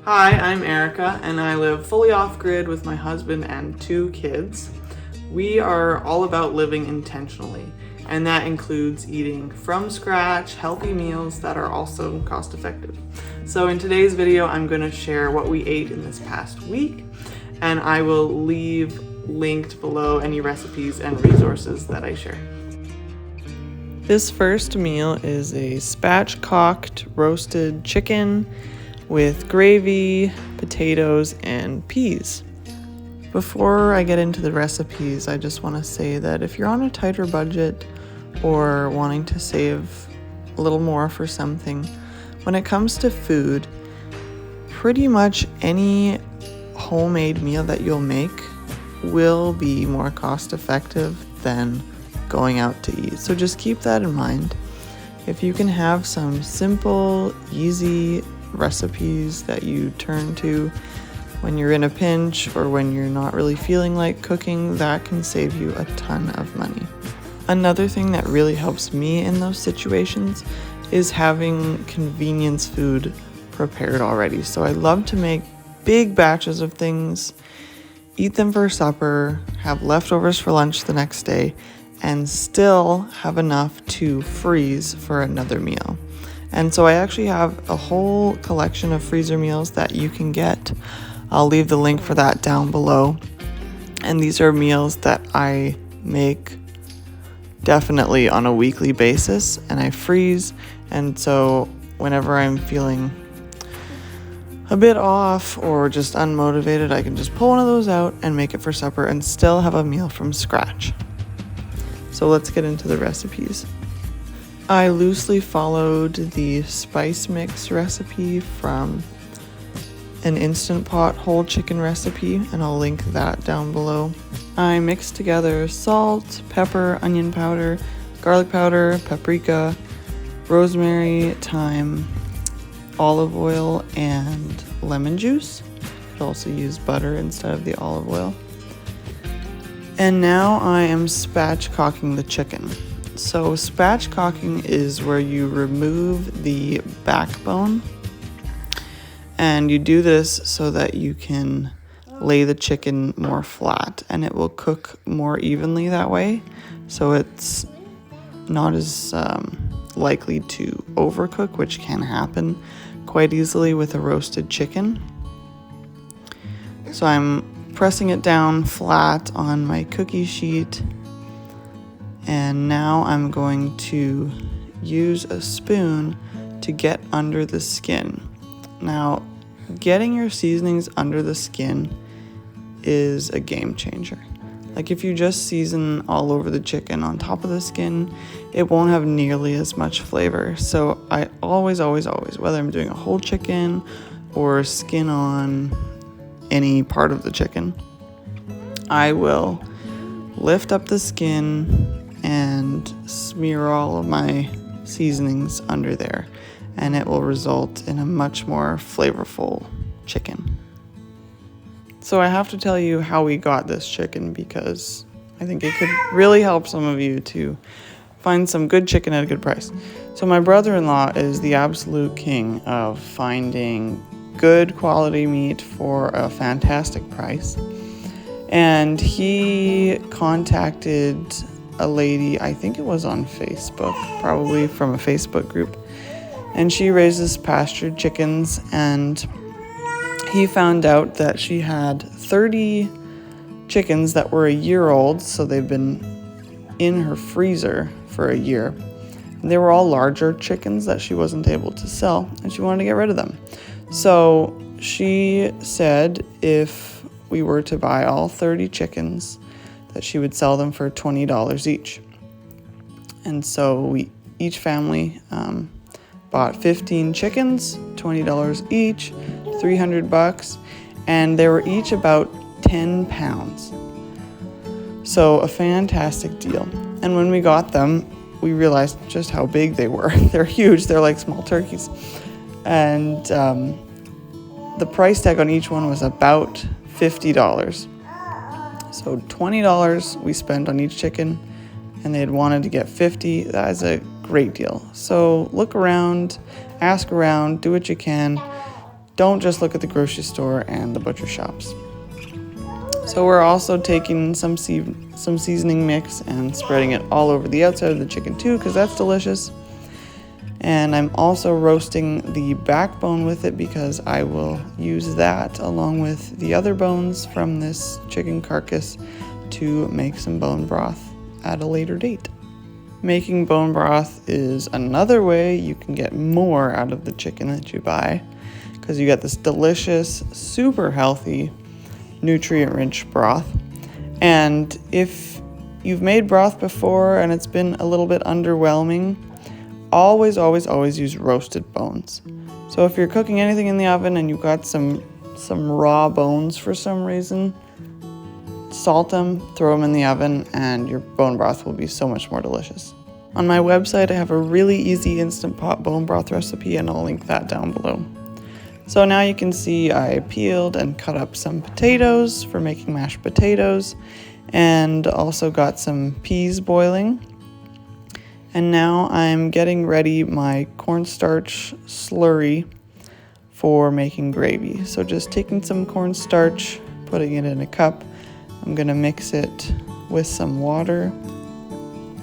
Hi, I'm Erica, and I live fully off-grid with my husband and 2 kids. We are all about living intentionally, and that includes eating from scratch, healthy meals that are also cost-effective. So in today's video, I'm going to share what we ate in this past week, and I will leave linked below any recipes and resources that I share. This first meal is a spatchcocked roasted chicken with gravy, potatoes, and peas. Before I get into the recipes, I just want to say that if you're on a tighter budget or wanting to save a little more for something, when it comes to food, pretty much any homemade meal that you'll make will be more cost effective than going out to eat. So just keep that in mind. If you can have some simple, easy recipes that you turn to when you're in a pinch or when you're not really feeling like cooking, that can save you a ton of money. Another thing that really helps me in those situations is having convenience food prepared already. So I love to make big batches of things, eat them for supper, have leftovers for lunch the next day, and still have enough to freeze for another meal. And so I actually have a whole collection of freezer meals that you can get. I'll leave the link for that down below. And these are meals that I make definitely on a weekly basis and I freeze. And so whenever I'm feeling a bit off or just unmotivated, I can just pull one of those out and make it for supper and still have a meal from scratch. So let's get into the recipes. I loosely followed the spice mix recipe from an Instant Pot whole chicken recipe, and I'll link that down below. I mixed together salt, pepper, onion powder, garlic powder, paprika, rosemary, thyme, olive oil, and lemon juice. You could also use butter instead of the olive oil. And now I am spatchcocking the chicken. So spatchcocking is where you remove the backbone, and you do this so that you can lay the chicken more flat and it will cook more evenly that way. So it's not as likely to overcook, which can happen quite easily with a roasted chicken. So I'm pressing it down flat on my cookie sheet. And now I'm going to use a spoon to get under the skin. Now, getting your seasonings under the skin is a game changer. Like if you just season all over the chicken on top of the skin, it won't have nearly as much flavor. So I always, whether I'm doing a whole chicken or skin on any part of the chicken, I will lift up the skin and smear all of my seasonings under there, and it will result in a much more flavorful chicken. So I have to tell you how we got this chicken because I think it could really help some of you to find some good chicken at a good price. So my brother-in-law is the absolute king of finding good quality meat for a fantastic price, and he contacted a lady, I think it was on Facebook, probably from a Facebook group, and she raises pastured chickens, and he found out that she had 30 chickens that were a year old, so they've been in her freezer for a year. And they were all larger chickens that she wasn't able to sell, and she wanted to get rid of them. So she said if we were to buy all 30 chickens, that she would sell them for $20 each. And so each family bought 15 chickens, $20 each, $300, and they were each about 10 pounds. So a fantastic deal. And when we got them, we realized just how big they were. They're huge. They're like small turkeys. And the price tag on each one was about $50. So $20 we spent on each chicken, and they had wanted to get 50. That is a great deal. So look around, ask around, do what you can. Don't just look at the grocery store and the butcher shops. So we're also taking some seasoning mix and spreading it all over the outside of the chicken too, because that's delicious. And I'm also roasting the backbone with it because I will use that along with the other bones from this chicken carcass to make some bone broth at a later date. Making bone broth is another way you can get more out of the chicken that you buy, because you get this delicious, super healthy, nutrient-rich broth. And if you've made broth before and it's been a little bit underwhelming, always use roasted bones. So if you're cooking anything in the oven and you've got some raw bones for some reason, salt them, throw them in the oven, and your bone broth will be so much more delicious. On my website, I have a really easy Instant Pot bone broth recipe, and I'll link that down below. So now you can see I peeled and cut up some potatoes for making mashed potatoes, and also got some peas boiling. And now I'm getting ready my cornstarch slurry for making gravy. So just taking some cornstarch, putting it in a cup. I'm gonna mix it with some water.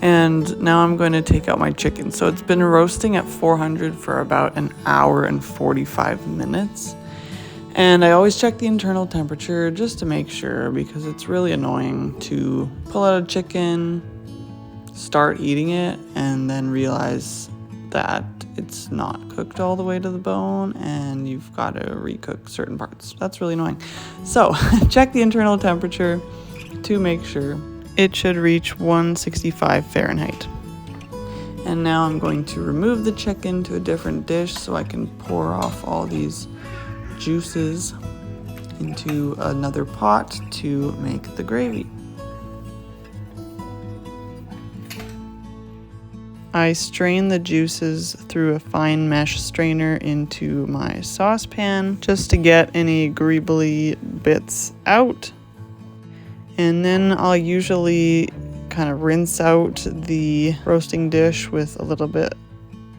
And now I'm going to take out my chicken. So it's been roasting at 400 for about an hour and 45 minutes. And I always check the internal temperature just to make sure, because it's really annoying to pull out a chicken, start eating it, and then realize that it's not cooked all the way to the bone and you've got to recook certain parts. That's really annoying. So check the internal temperature to make sure. It should reach 165 Fahrenheit. And now I'm going to remove the chicken to a different dish so I can pour off all these juices into another pot to make the gravy. I strain the juices through a fine mesh strainer into my saucepan just to get any greebly bits out. And then I'll usually kind of rinse out the roasting dish with a little bit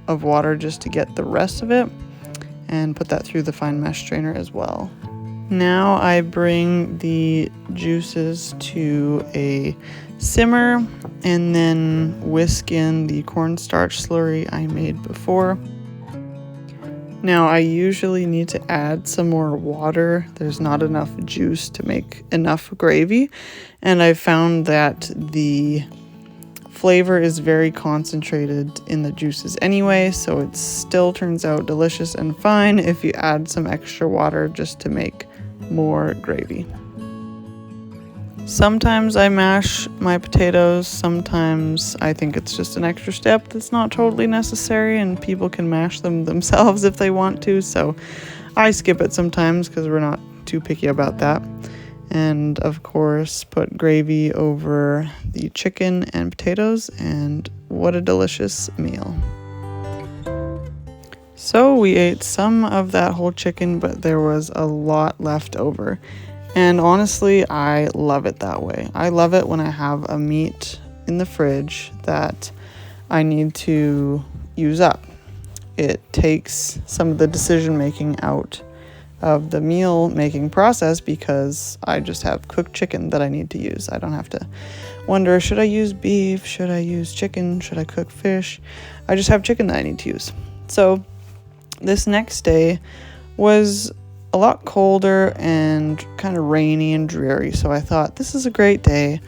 of water just to get the rest of it, and put that through the fine mesh strainer as well. Now I bring the juices to a simmer and then whisk in the cornstarch slurry I made before. Now I usually need to add some more water. There's not enough juice to make enough gravy, and I've found that the flavor is very concentrated in the juices anyway, so it still turns out delicious and fine if you add some extra water just to make more gravy. Sometimes I mash my potatoes, sometimes I think it's just an extra step that's not totally necessary and people can mash them themselves if they want to, so I skip it sometimes because we're not too picky about that. And of course, put gravy over the chicken and potatoes, and what a delicious meal. So we ate some of that whole chicken, but there was a lot left over. And honestly, I love it that way. I love it when I have a meat in the fridge that I need to use up. It takes some of the decision making out of the meal making process because I just have cooked chicken that I need to use. I don't have to wonder, should I use beef? Should I use chicken? Should I cook fish? I just have chicken that I need to use. So this next day was a lot colder and kind of rainy and dreary. So I thought this is a great day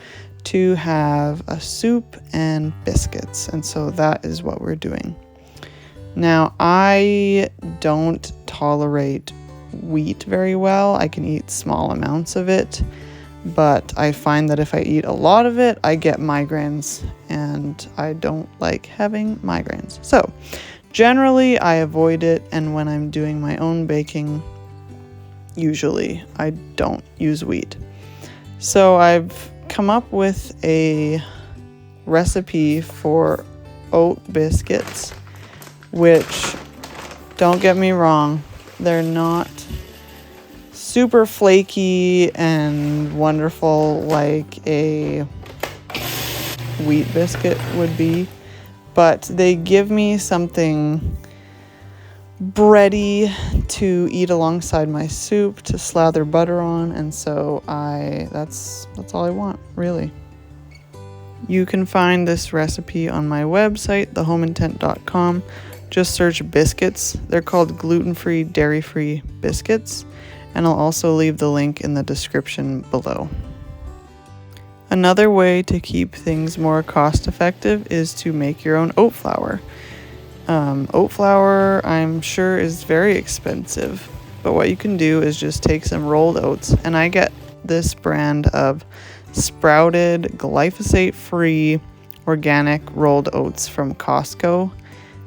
to have a soup and biscuits. And so that is what we're doing. Now, I don't tolerate wheat very well. I can eat small amounts of it, but I find that if I eat a lot of it, I get migraines, and I don't like having migraines. So generally I avoid it, and when I'm doing my own baking, usually I don't use wheat. So I've come up with a recipe for oat biscuits, which, don't get me wrong, they're not super flaky and wonderful like a wheat biscuit would be, but they give me something bready to eat alongside my soup to slather butter on, and so that's all I want, really. You can find this recipe on my website, thehomeintent.com. Just search biscuits. They're called gluten-free, dairy-free biscuits, and I'll also leave the link in the description below. Another way to keep things more cost-effective is to make your own oat flour. Oat flour, I'm sure, is very expensive, but what you can do is just take some rolled oats, and I get this brand of sprouted, glyphosate-free, organic rolled oats from Costco.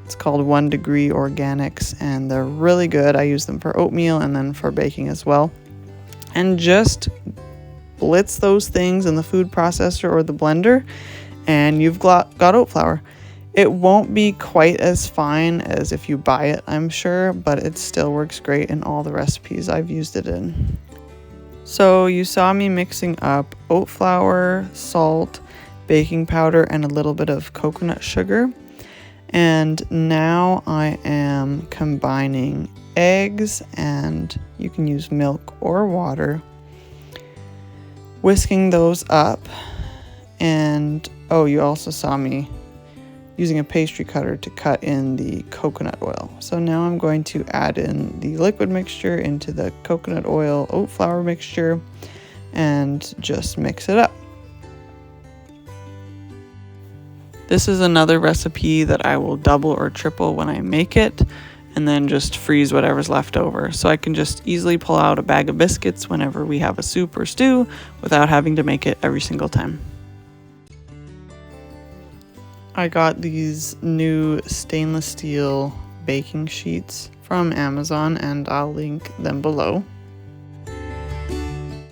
It's called 1 Degree Organics, and they're really good. I use them for oatmeal and then for baking as well. And just blitz those things in the food processor or the blender, and you've got oat flour. It won't be quite as fine as if you buy it, I'm sure, but it still works great in all the recipes I've used it in. So you saw me mixing up oat flour, salt, baking powder, and a little bit of coconut sugar. And now I am combining eggs, and you can use milk or water, whisking those up. And oh, you also saw me using a pastry cutter to cut in the coconut oil. So now I'm going to add in the liquid mixture into the coconut oil oat flour mixture and just mix it up. This is another recipe that I will double or triple when I make it, and then just freeze whatever's left over. So I can just easily pull out a bag of biscuits whenever we have a soup or stew without having to make it every single time. I got these new stainless steel baking sheets from Amazon, and I'll link them below.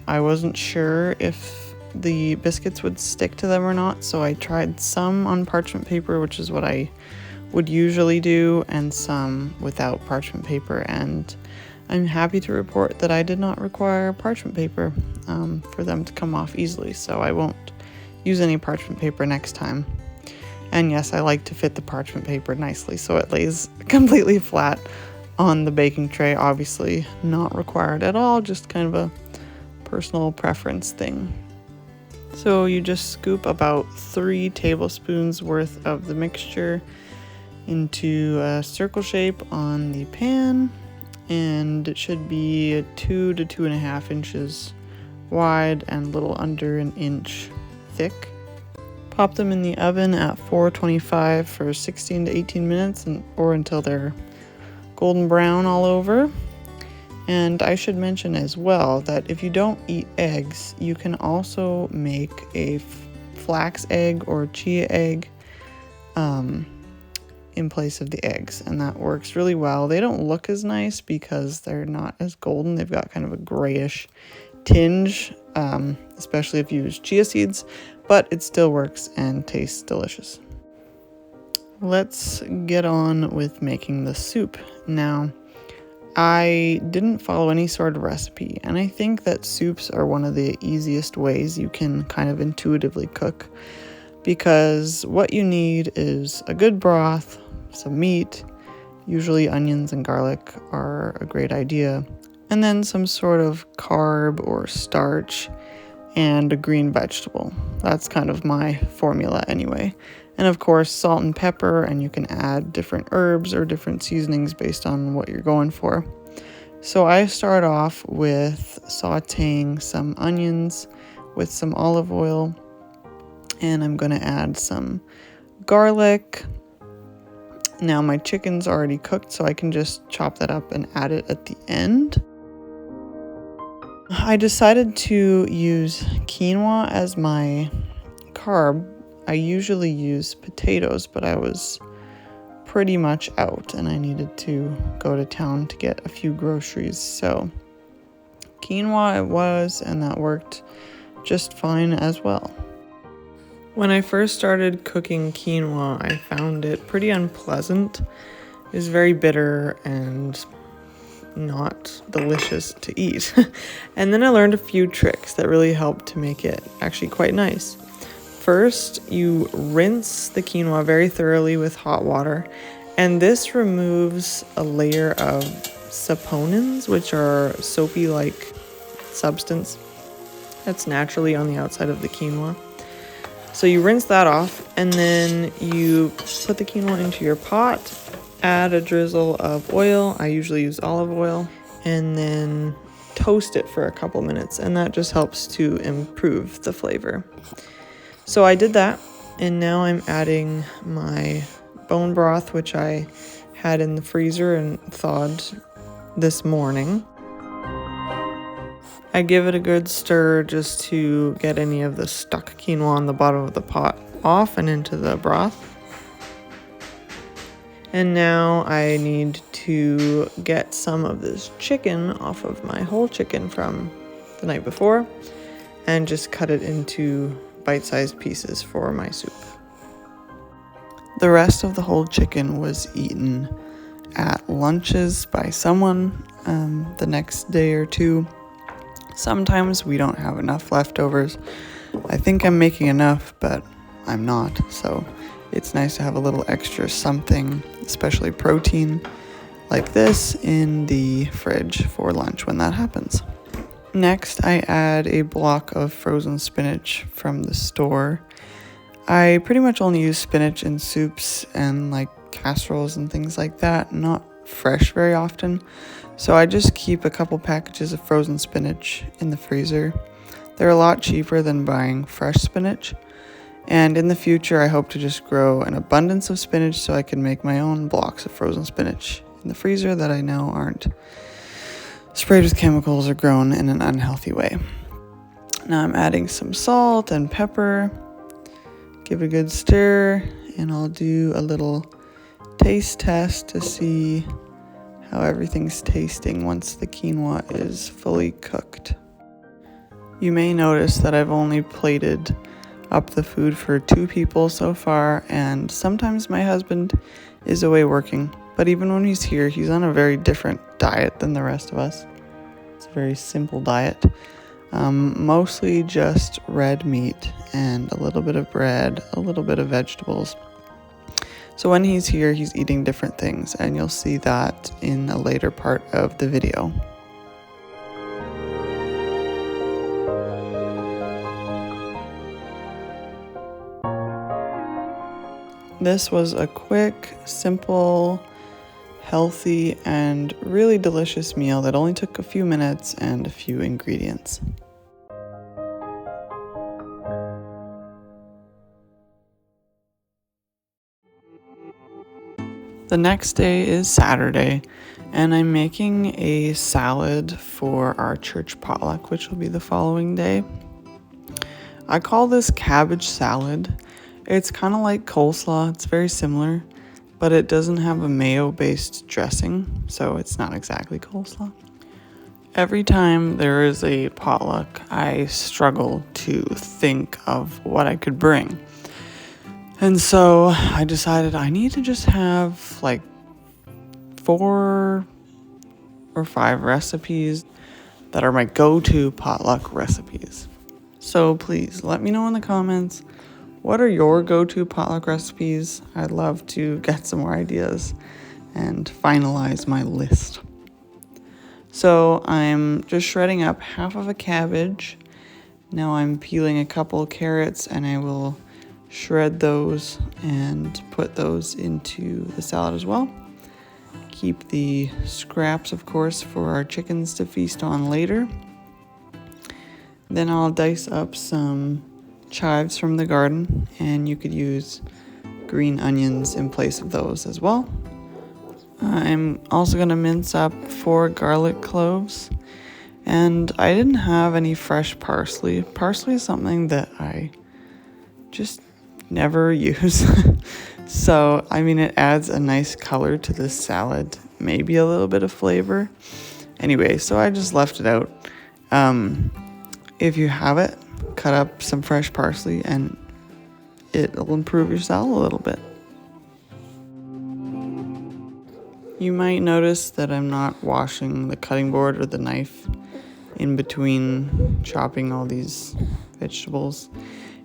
I wasn't sure if the biscuits would stick to them or not, so I tried some on parchment paper, which is what I would usually do, and some without parchment paper, and I'm happy to report that I did not require parchment paper for them to come off easily, so I won't use any parchment paper next time. And yes, I like to fit the parchment paper nicely so it lays completely flat on the baking tray. Obviously not required at all, just kind of a personal preference thing. So you just scoop about 3 tablespoons worth of the mixture into a circle shape on the pan, and it should be 2 to 2.5 inches wide and a little under an inch thick. Pop them in the oven at 425 for 16 to 18 minutes or until they're golden brown all over. And I should mention as well that if you don't eat eggs, you can also make a flax egg or chia egg in place of the eggs, and that works really well. They don't look as nice because they're not as golden. They've got kind of a grayish tinge, especially if you use chia seeds, but it still works and tastes delicious. Let's get on with making the soup. Now, I didn't follow any sort of recipe, and I think that soups are one of the easiest ways you can kind of intuitively cook, because what you need is a good broth, some meat, usually onions and garlic are a great idea, and then some sort of carb or starch, and a green vegetable. That's kind of my formula anyway. And of course, salt and pepper, and you can add different herbs or different seasonings based on what you're going for. So I start off with sauteing some onions with some olive oil, and I'm going to add some garlic. Now my chicken's already cooked, so I can just chop that up and add it at the end. I decided to use quinoa as my carb. I usually use potatoes, but I was pretty much out and I needed to go to town to get a few groceries. So quinoa it was, and that worked just fine as well. When I first started cooking quinoa, I found it pretty unpleasant. It was very bitter and not delicious to eat. And then I learned a few tricks that really helped to make it actually quite nice. First, you rinse the quinoa very thoroughly with hot water, And this removes a layer of saponins, which are soapy-like substance that's naturally on the outside of the quinoa. So you rinse that off, and then you put the quinoa into your pot, add a drizzle of oil. I usually use olive oil, and then toast it for a couple minutes, and that just helps to improve the flavor. So I did that, and now I'm adding my bone broth, which I had in the freezer and thawed this morning. I give it a good stir just to get any of the stuck quinoa on the bottom of the pot off and into the broth. And now I need to get some of this chicken off of my whole chicken from the night before and just cut it into bite-sized pieces for my soup. The rest of the whole chicken was eaten at lunches by someone the next day or two. Sometimes we don't have enough leftovers. I think I'm making enough, but I'm not. So it's nice to have a little extra something, especially protein, like this in the fridge for lunch when that happens. Next, I add a block of frozen spinach from the store. I pretty much only use spinach in soups and like casseroles and things like that, not fresh very often. So I just keep a couple packages of frozen spinach in the freezer. They're a lot cheaper than buying fresh spinach. And in the future, I hope to just grow an abundance of spinach so I can make my own blocks of frozen spinach in the freezer that I know aren't sprayed with chemicals or grown in an unhealthy way. Now I'm adding some salt and pepper. Give it a good stir, and I'll do a little taste test to see how everything's tasting once the quinoa is fully cooked. You may notice that I've only plated up the food for 2 people so far, and sometimes my husband is away working, but even when he's here, he's on a very different diet than the rest of us. It's a very simple diet. Mostly just red meat and a little bit of bread, a little bit of vegetables. So when he's here, he's eating different things, and you'll see that in a later part of the video. This was a quick, simple, healthy, and really delicious meal that only took a few minutes and a few ingredients. The next day is Saturday, and I'm making a salad for our church potluck, which will be the following day. I call this cabbage salad. It's kind of like coleslaw. It's very similar, but it doesn't have a mayo-based dressing, so it's not exactly coleslaw. Every time there is a potluck, I struggle to think of what I could bring. And so I decided I need to just have like 4 or 5 recipes that are my go-to potluck recipes. So please let me know in the comments, what are your go-to potluck recipes? I'd love to get some more ideas and finalize my list. So I'm just shredding up half of a cabbage. Now I'm peeling a couple carrots, and I will shred those and put those into the salad as well. Keep the scraps, of course, for our chickens to feast on later. Then I'll dice up some chives from the garden, and you could use green onions in place of those as well. I'm also going to mince up 4 garlic cloves, and I didn't have any fresh parsley. Parsley is something that I just never use. So, I mean, it adds a nice color to this salad, maybe a little bit of flavor. Anyway, so I just left it out. If you have it, cut up some fresh parsley and it'll improve your salad a little bit. You might notice that I'm not washing the cutting board or the knife in between chopping all these vegetables.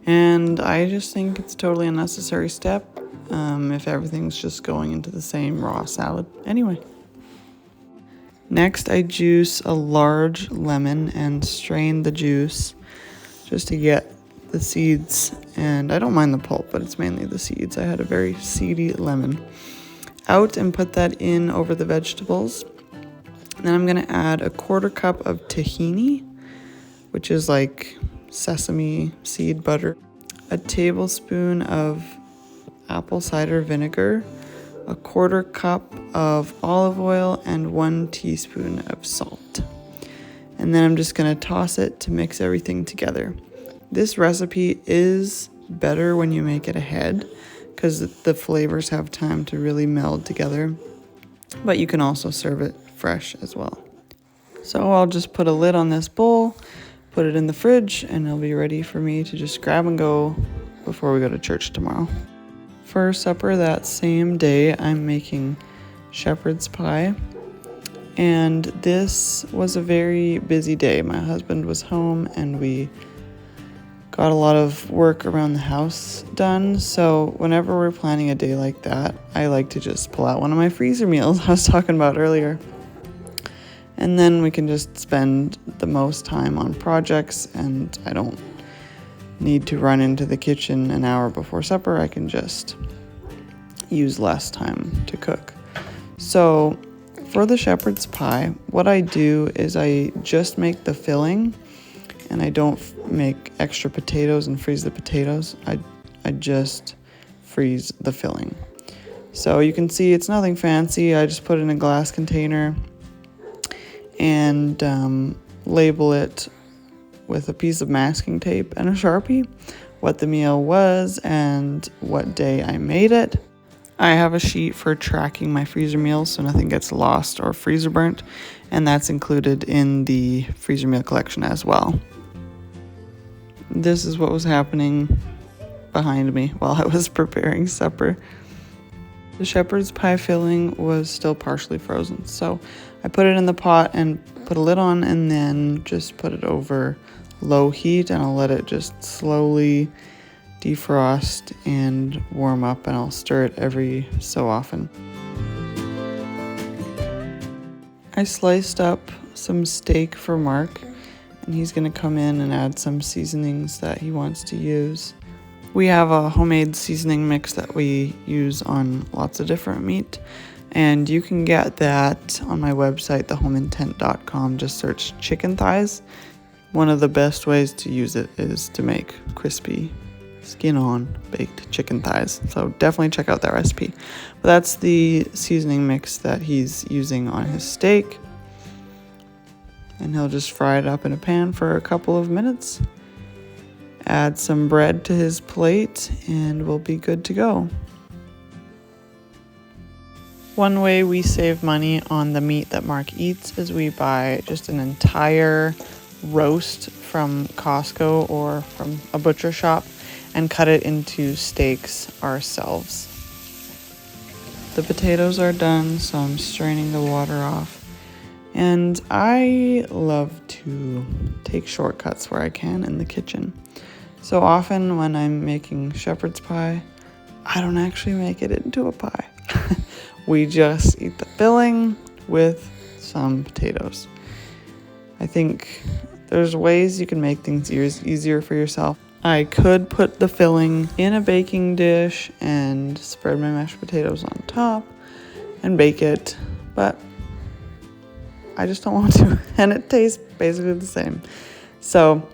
And I just think it's a totally unnecessary step. if everything's just going into the same raw salad. Anyway. Next, I juice a large lemon and strain the juice just to get the seeds, and I don't mind the pulp, but it's mainly the seeds. I had a very seedy lemon out and put that in over the vegetables. Then I'm gonna add a 1/4 cup of tahini, which is like sesame seed butter, a tablespoon of apple cider vinegar, a 1/4 cup of olive oil, and 1 teaspoon of salt. And then I'm just gonna toss it to mix everything together. This recipe is better when you make it ahead because the flavors have time to really meld together, but you can also serve it fresh as well. So I'll just put a lid on this bowl, put it in the fridge, and it'll be ready for me to just grab and go before we go to church tomorrow. For supper that same day, I'm making shepherd's pie. And this was a very busy day. My husband was home and we got a lot of work around the house done. So whenever we're planning a day like that, I like to just pull out one of my freezer meals I was talking about earlier. And then we can just spend the most time on projects, and I don't need to run into the kitchen an hour before supper. I can just use less time to cook. So for the shepherd's pie, what I do is I just make the filling, and I don't make extra potatoes and freeze the potatoes. I just freeze the filling. So you can see it's nothing fancy. I just put it in a glass container and label it with a piece of masking tape and a Sharpie what the meal was and what day I made it. I have a sheet for tracking my freezer meals so nothing gets lost or freezer burnt, and that's included in the freezer meal collection as well. This is what was happening behind me while I was preparing supper. The shepherd's pie filling was still partially frozen, so I put it in the pot and put a lid on, and then just put it over low heat, and I'll let it just slowly defrost and warm up, and I'll stir it every so often. I sliced up some steak for Mark, and he's going to come in and add some seasonings that he wants to use. We have a homemade seasoning mix that we use on lots of different meat, and you can get that on my website, thehomeintent.com. Just search chicken thighs. One of the best ways to use it is to make crispy, skin-on baked chicken thighs. So definitely check out that recipe. But that's the seasoning mix that he's using on his steak. And he'll just fry it up in a pan for a couple of minutes. Add some bread to his plate and we'll be good to go. One way we save money on the meat that Mark eats is we buy just an entire roast from Costco or from a butcher shop and cut it into steaks ourselves. The potatoes are done, so I'm straining the water off. And I love to take shortcuts where I can in the kitchen. So often when I'm making shepherd's pie, I don't actually make it into a pie. We just eat the filling with some potatoes. I think there's ways you can make things easier for yourself. I could put the filling in a baking dish and spread my mashed potatoes on top and bake it, but I just don't want to, and it tastes basically the same. So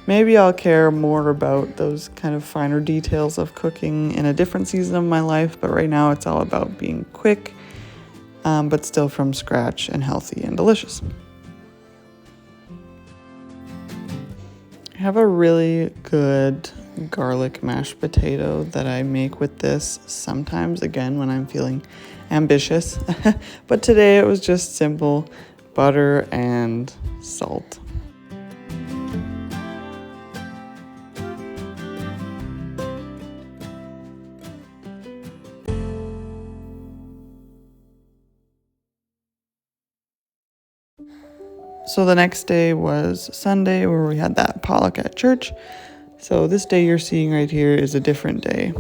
maybe I'll care more about those kind of finer details of cooking in a different season of my life, but right now it's all about being quick, but still from scratch and healthy and delicious. I have a really good garlic mashed potato that I make with this sometimes, again, when I'm feeling ambitious. But today it was just simple butter and salt. So the next day was Sunday, where we had that potluck at church. So this day you're seeing right here is a different day.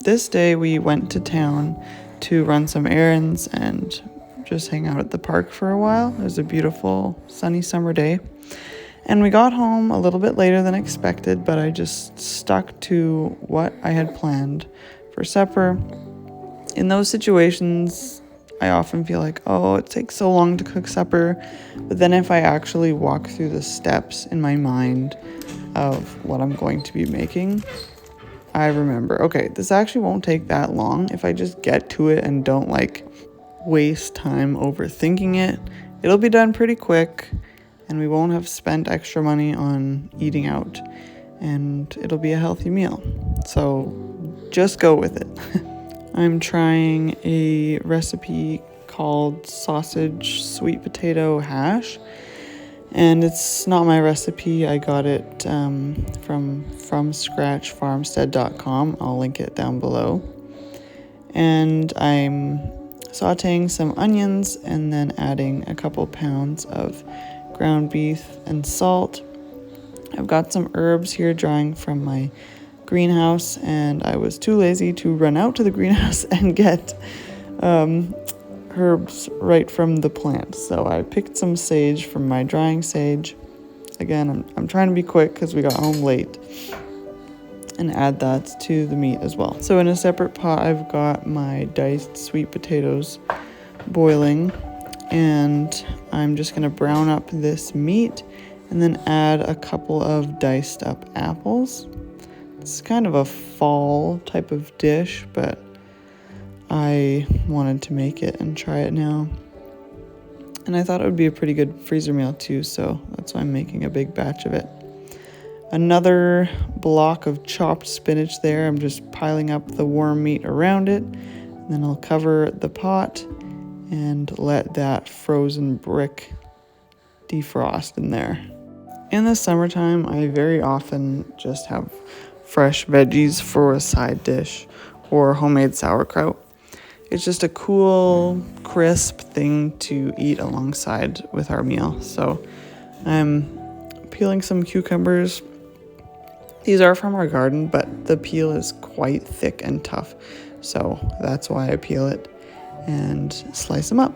this day we went to town to run some errands and just hang out at the park for a while. It was a beautiful sunny summer day. And we got home a little bit later than expected, but I just stuck to what I had planned for supper. In those situations, I often feel like, oh, it takes so long to cook supper. But then if I actually walk through the steps in my mind of what I'm going to be making, I remember, okay, this actually won't take that long. If I just get to it and don't waste time overthinking it, it'll be done pretty quick. And we won't have spent extra money on eating out, and it'll be a healthy meal. So just go with it. I'm trying a recipe called sausage sweet potato hash, and it's not my recipe. I got it from scratchfarmstead.com. I'll link it down below. And I'm sauteing some onions and then adding a couple pounds of ground beef and salt. I've got some herbs here drying from my greenhouse, and I was too lazy to run out to the greenhouse and get herbs right from the plant. So I picked some sage from my drying sage. Again, I'm trying to be quick because we got home late, and add that to the meat as well. So in a separate pot, I've got my diced sweet potatoes boiling, and I'm just gonna brown up this meat and then add a couple of diced up apples. It's kind of a fall type of dish, but I wanted to make it and try it now. And I thought it would be a pretty good freezer meal too, so that's why I'm making a big batch of it. Another block of chopped spinach there. I'm just piling up the warm meat around it. And then I'll cover the pot and let that frozen brick defrost in there. In the summertime, I very often just have fresh veggies for a side dish or homemade sauerkraut. It's just a cool, crisp thing to eat alongside with our meal. So I'm peeling some cucumbers. These are from our garden, but the peel is quite thick and tough. So that's why I peel it and slice them up.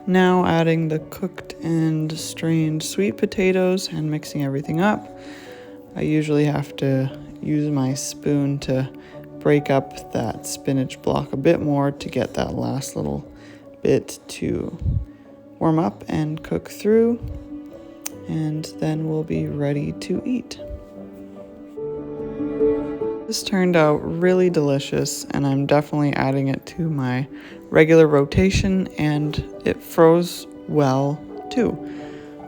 Now adding the cooked and strained sweet potatoes and mixing everything up. I usually have to use my spoon to break up that spinach block a bit more to get that last little bit to warm up and cook through, and then we'll be ready to eat. This turned out really delicious, and I'm definitely adding it to my regular rotation, and it froze well too.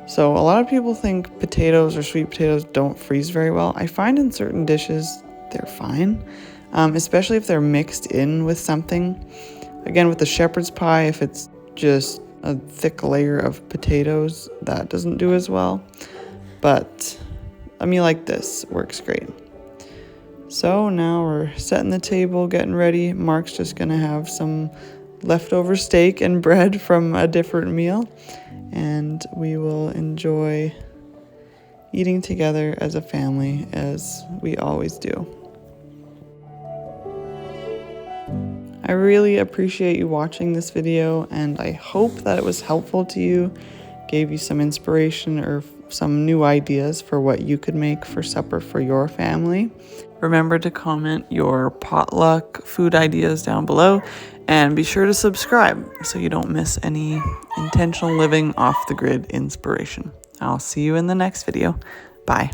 So a lot of people think potatoes or sweet potatoes don't freeze very well. I find in certain dishes they're fine, especially if they're mixed in with something. Again, with the shepherd's pie, if it's just a thick layer of potatoes, that doesn't do as well. But a meal like this works great. So now we're setting the table, getting ready. Mark's just gonna have some leftover steak and bread from a different meal, and we will enjoy eating together as a family as we always do. I really appreciate you watching this video, and I hope that it was helpful to you, gave you some inspiration or some new ideas for what you could make for supper for your family. Remember to comment your potluck food ideas down below, and be sure to subscribe so you don't miss any intentional living off the grid inspiration. I'll see you in the next video. Bye.